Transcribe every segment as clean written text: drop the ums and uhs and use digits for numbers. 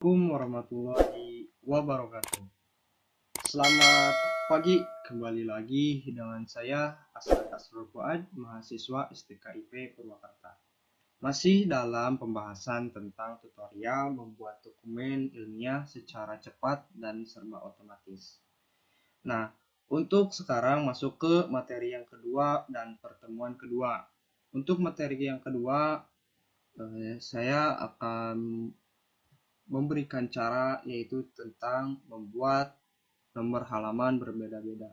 Assalamualaikum warahmatullahi wabarakatuh. Selamat pagi, kembali lagi dengan saya Asad Asrul Fuad, mahasiswa STKIP Purwakarta. Masih dalam pembahasan tentang tutorial membuat dokumen ilmiah secara cepat dan serba otomatis. Nah, untuk sekarang masuk ke materi yang kedua dan pertemuan kedua. Untuk materi yang kedua, saya akan memberikan cara yaitu tentang membuat nomor halaman berbeda-beda.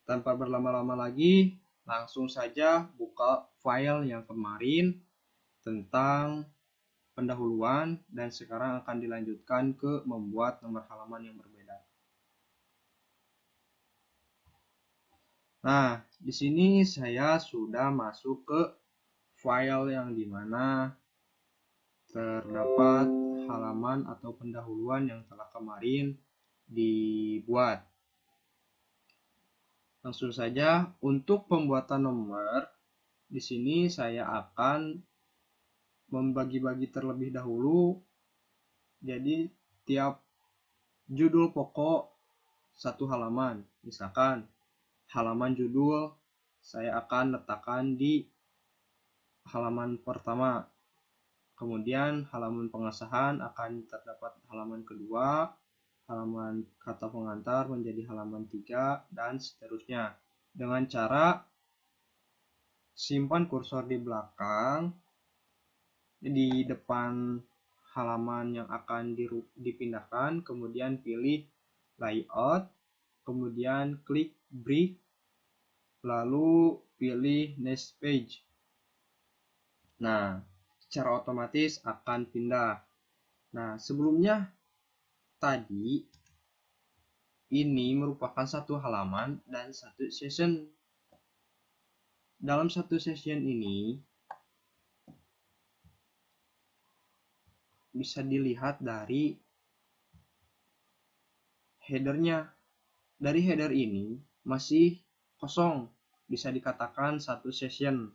Tanpa berlama-lama lagi, langsung saja buka file yang kemarin tentang pendahuluan dan sekarang akan dilanjutkan ke membuat nomor halaman yang berbeda. Nah, di sini saya sudah masuk ke file yang dimana terdapat halaman atau pendahuluan yang telah kemarin dibuat. Langsung saja untuk pembuatan nomor, di sini saya akan membagi-bagi terlebih dahulu. Jadi tiap judul pokok satu halaman. Misalkan halaman judul saya akan letakkan di halaman pertama. Kemudian halaman pengesahan akan terdapat halaman kedua, halaman kata pengantar menjadi halaman 3, dan seterusnya. Dengan cara simpan kursor di belakang, di depan halaman yang akan dipindahkan, kemudian pilih layout, kemudian klik break, lalu pilih next page. Nah, secara otomatis akan pindah. Nah, sebelumnya tadi ini merupakan satu halaman dan satu session. Dalam satu session ini bisa dilihat dari headernya. Dari header ini masih kosong, bisa dikatakan satu session.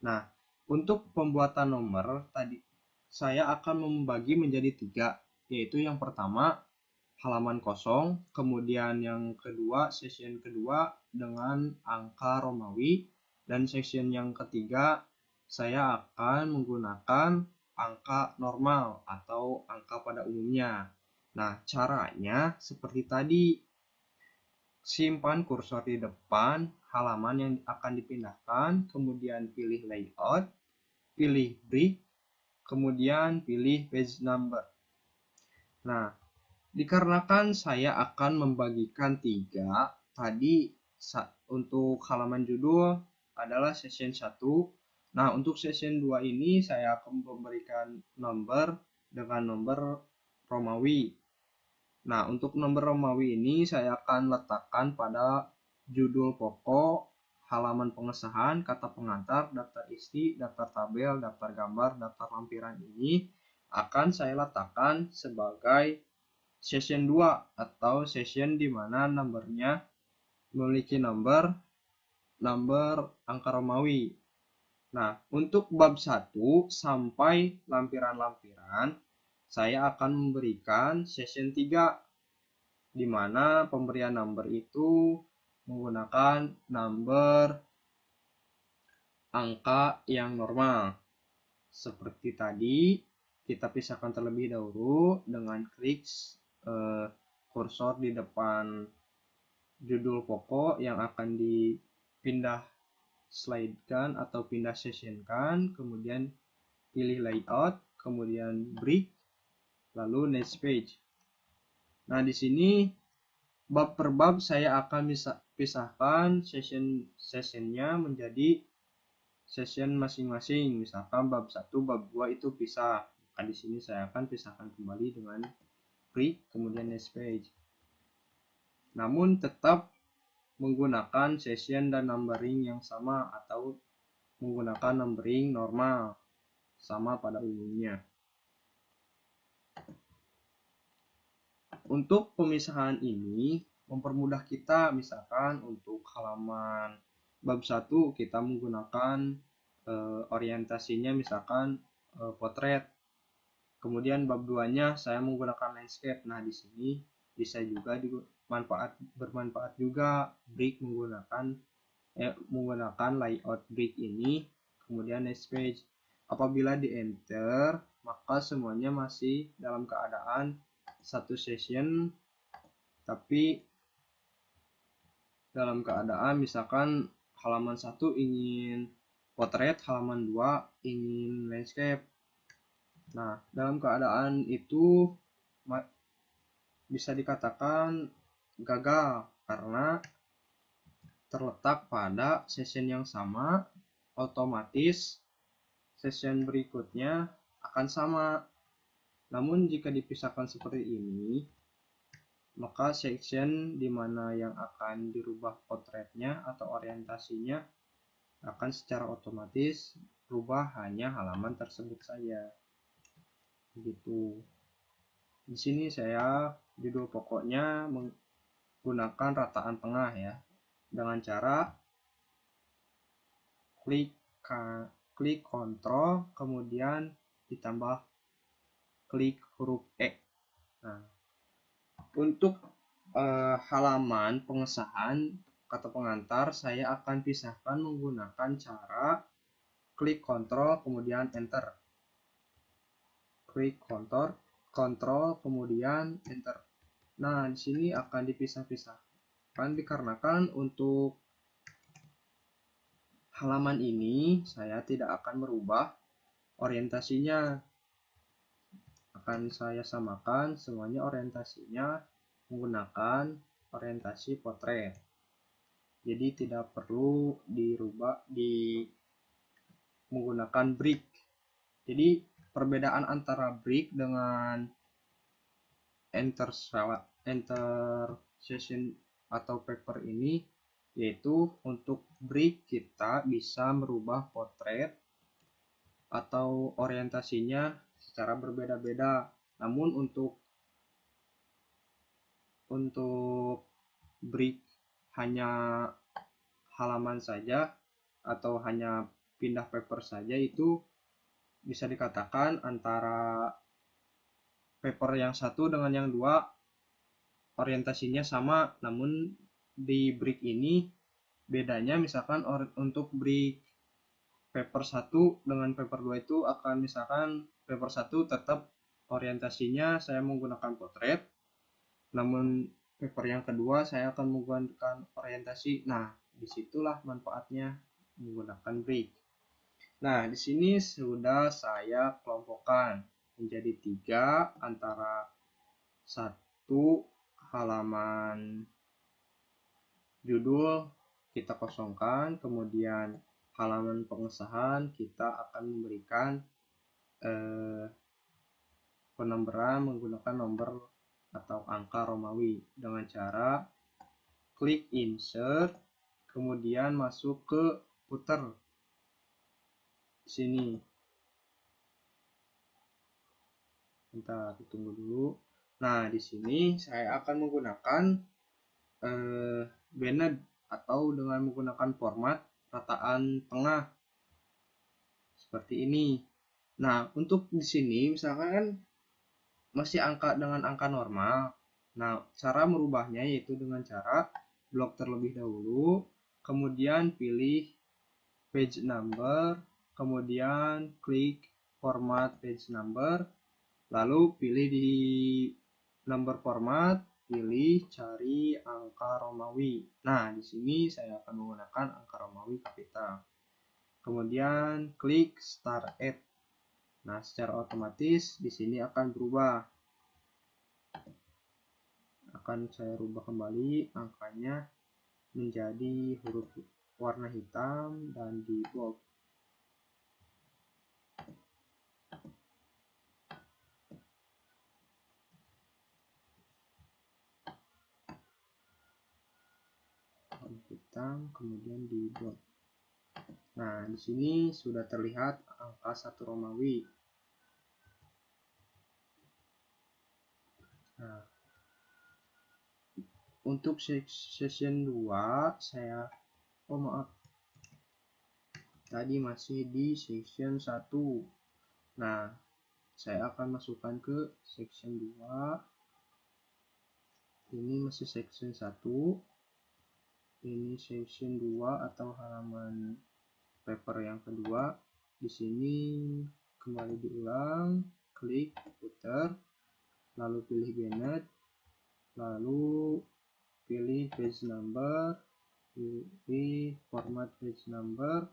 Nah, untuk pembuatan nomor tadi saya akan membagi menjadi 3, yaitu yang pertama halaman kosong, kemudian yang kedua session kedua dengan angka Romawi, dan session yang ketiga saya akan menggunakan angka normal atau angka pada umumnya. Nah, caranya seperti tadi. Simpan kursor di depan halaman yang akan dipindahkan, kemudian pilih layout, pilih break, kemudian pilih page number. Nah, dikarenakan saya akan membagikan 3, tadi untuk halaman judul adalah session 1. Nah, untuk session 2 ini saya akan memberikan nomor dengan nomor Romawi. Nah, untuk nomor Romawi ini saya akan letakkan pada judul pokok, halaman pengesahan, kata pengantar, daftar isi, daftar tabel, daftar gambar, daftar lampiran ini akan saya letakkan sebagai session 2 atau session di mana nomornya memiliki nomor angka Romawi. Nah, untuk bab 1 sampai lampiran-lampiran saya akan memberikan session 3, di mana pemberian number itu menggunakan number angka yang normal. Seperti tadi, kita pisahkan terlebih dahulu dengan klik kursor di depan judul pokok yang akan dipindah slide-kan atau pindah session-kan, kemudian pilih layout, kemudian break, lalu next page. Nah, di sini bab per bab saya akan pisahkan sessionnya menjadi session masing-masing. Misalkan bab 1, bab 2 itu pisah. Maka di sini saya akan pisahkan kembali dengan break, kemudian next page. Namun tetap menggunakan session dan numbering yang sama atau menggunakan numbering normal sama pada umumnya. Untuk pemisahan ini mempermudah kita, misalkan untuk halaman bab 1 kita menggunakan orientasinya misalkan potret. Kemudian bab 2-nya saya menggunakan landscape. Nah, di sini bisa juga bermanfaat juga brick menggunakan layout brick ini, kemudian next page. Apabila di enter, maka semuanya masih dalam keadaan satu session, tapi dalam keadaan misalkan halaman 1 ingin potret, halaman 2 ingin landscape. Nah, dalam keadaan itu bisa dikatakan gagal karena terletak pada session yang sama, otomatis session berikutnya akan sama. Namun jika dipisahkan seperti ini, maka section di mana yang akan dirubah potretnya atau orientasinya akan secara otomatis berubah hanya halaman tersebut saja. Begitu. Di sini saya judul pokoknya menggunakan rataan tengah ya, dengan cara klik Ctrl kemudian ditambah klik huruf E. Nah, untuk halaman pengesahan kata pengantar saya akan pisahkan menggunakan cara klik Ctrl kemudian Enter. Klik Ctrl kemudian Enter. Nah, di sini akan dipisah-pisahkan dikarenakan untuk halaman ini saya tidak akan merubah orientasinya. Akan saya samakan semuanya orientasinya menggunakan orientasi potret. Jadi tidak perlu dirubah menggunakan brick. Jadi perbedaan antara brick dengan enter session atau paper ini yaitu untuk brick kita bisa merubah potret atau orientasinya secara berbeda-beda. Namun untuk brick hanya halaman saja atau hanya pindah paper saja, itu bisa dikatakan antara paper yang satu dengan yang dua orientasinya sama, namun di brick ini bedanya misalkan untuk brick paper 1 dengan paper 2 itu akan misalkan paper 1 tetap orientasinya saya menggunakan potret, namun paper yang kedua saya akan menggunakan orientasi. Nah, disitulah manfaatnya menggunakan brick. Nah, di sini sudah saya kelompokkan menjadi 3 antara 1 halaman judul kita kosongkan, kemudian halaman pengesahan kita akan memberikan penomboran menggunakan nomor atau angka Romawi dengan cara klik insert kemudian masuk ke footer sini. Bentar, tunggu dulu. Nah, di sini saya akan menggunakan banned atau dengan menggunakan format rataan tengah seperti ini. Nah, untuk di sini misalkan masih dengan angka normal. Nah, cara merubahnya yaitu dengan cara blok terlebih dahulu, kemudian pilih page number, kemudian klik format page number, lalu pilih di number format, pilih cari angka Romawi. Nah, di sini saya akan menggunakan angka Romawi kapital. Kemudian klik Start Add. Nah, secara otomatis di sini akan berubah. Akan saya rubah kembali angkanya menjadi huruf warna hitam dan di bold. Hitam kemudian di bold. Nah, di sini sudah terlihat angka 1 Romawi. Nah, untuk session 2 saya tadi masih di session 1. Nah, saya akan masukkan ke section 2. Ini masih section 1. Ini section 2 atau halaman paper yang kedua. Di sini kembali diulang, klik footer, lalu pilih Bennett, lalu pilih page number, pilih format page number,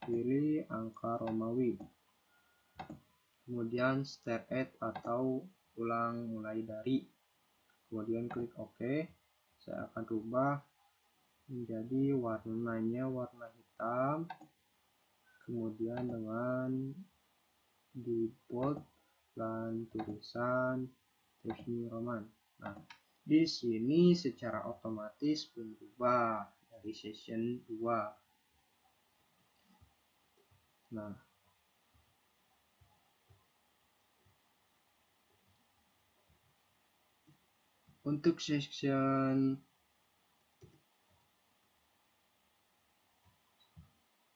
pilih angka Romawi, kemudian start at atau ulang mulai dari, kemudian klik OK. Saya akan rubah menjadi warnanya warna hitam, kemudian dengan di bold dan tulisan Times New Roman. Nah, di sini secara otomatis berubah dari session 2. Nah, untuk section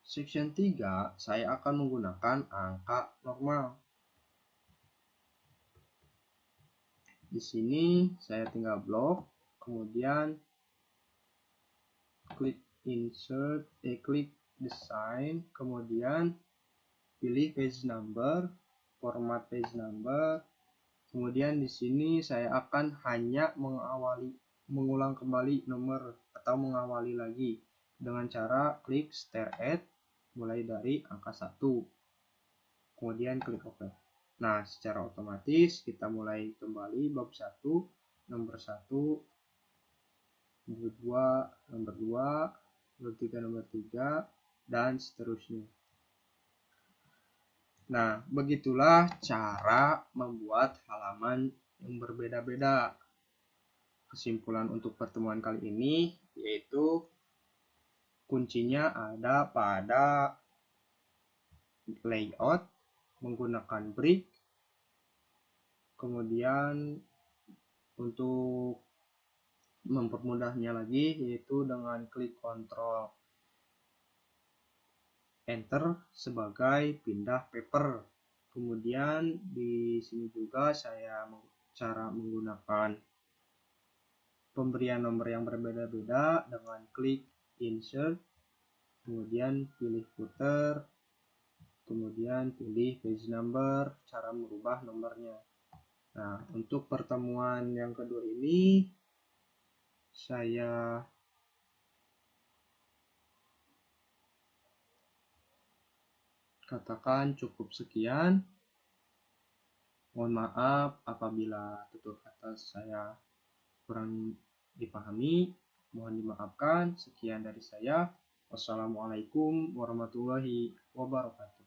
3 saya akan menggunakan angka normal. Di sini saya tinggal blok, kemudian klik insert, klik design, kemudian pilih page number, format page number. Kemudian di sini saya akan hanya mengulang kembali nomor atau mengawali lagi dengan cara klik start at mulai dari angka 1. Kemudian klik OK. Nah, secara otomatis kita mulai kembali bab 1, nomor 1, nomor 2, nomor 2, nomor 3, nomor 3, dan seterusnya. Nah, begitulah cara membuat halaman yang berbeda-beda. Kesimpulan untuk pertemuan kali ini yaitu kuncinya ada pada layout menggunakan brick. Kemudian untuk mempermudahnya lagi yaitu dengan klik Ctrl Enter sebagai pindah paper. Kemudian di sini juga saya cara menggunakan pemberian nomor yang berbeda-beda dengan klik Insert, kemudian pilih footer, kemudian pilih page number, cara merubah nomornya. Nah, untuk pertemuan yang kedua ini saya katakan cukup sekian. Mohon maaf apabila tutur kata saya kurang dipahami. Mohon dimaafkan. Sekian dari saya. Wassalamualaikum warahmatullahi wabarakatuh.